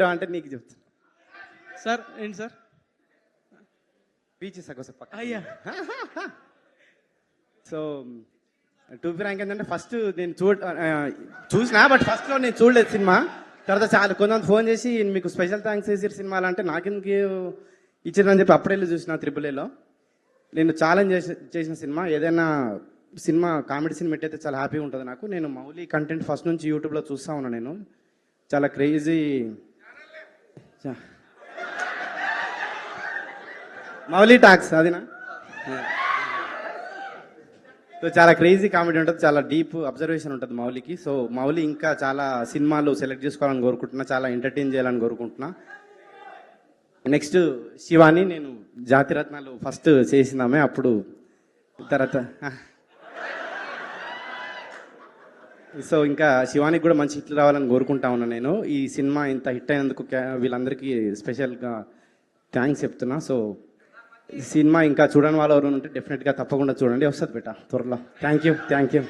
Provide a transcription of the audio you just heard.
అంటే నీకు చెప్తాను సార్. ఏంటి సార్? బీచ్ సగం పక్క. అయ్యా సో టు బి ఫ్రాంక్ ఏంటంటే ఫస్ట్ నేను చూసినా, బట్ ఫస్ట్లో నేను చూడలేదు సినిమా. తర్వాత చాలా కొంతమంది ఫోన్ చేసి మీకు స్పెషల్ థ్యాంక్స్ చేసి సినిమాలు అంటే నాకెందుకు ఇచ్చారని చెప్పి అప్పుడే వెళ్ళి చూసిన త్రిపుల్ నేను ఛాలెంజ్ చేసిన సినిమా. ఏదైనా సినిమా కామెడీ సినిమా పెట్టయితే చాలా హ్యాపీగా ఉంటుంది నాకు. నేను మౌలి కంటెంట్ ఫస్ట్ నుంచి యూట్యూబ్లో చూస్తూ ఉన్నాను. నేను చాలా క్రేజీ మౌలి టాక్స్ అదినా. సో చాలా క్రేజీ కామెడీ ఉంటుంది, చాలా డీప్ అబ్జర్వేషన్ ఉంటుంది మౌలికి. సో మౌలి ఇంకా చాలా సినిమాలు సెలెక్ట్ చేసుకోవాలని కోరుకుంటున్నా, చాలా ఎంటర్టైన్ చేయాలని కోరుకుంటున్నా. నెక్స్ట్ శివాని, నేను జాతిరత్నాలు ఫస్ట్ చేసినామే, అప్పుడు తర్వాత సో ఇంకా శివానికి కూడా మంచి హిట్లు రావాలని కోరుకుంటా ఉన్నా. నేను ఈ సినిమా ఇంత హిట్ అయినందుకు వీళ్ళందరికీ స్పెషల్గా థ్యాంక్స్ చెప్తున్నా. సో సినిమా ఇంకా చూడని వాళ్ళు ఎవరు ఉంటే డెఫినెట్గా తప్పకుండా చూడండి, వస్తుంది బేటా త్వరలో. Thank you.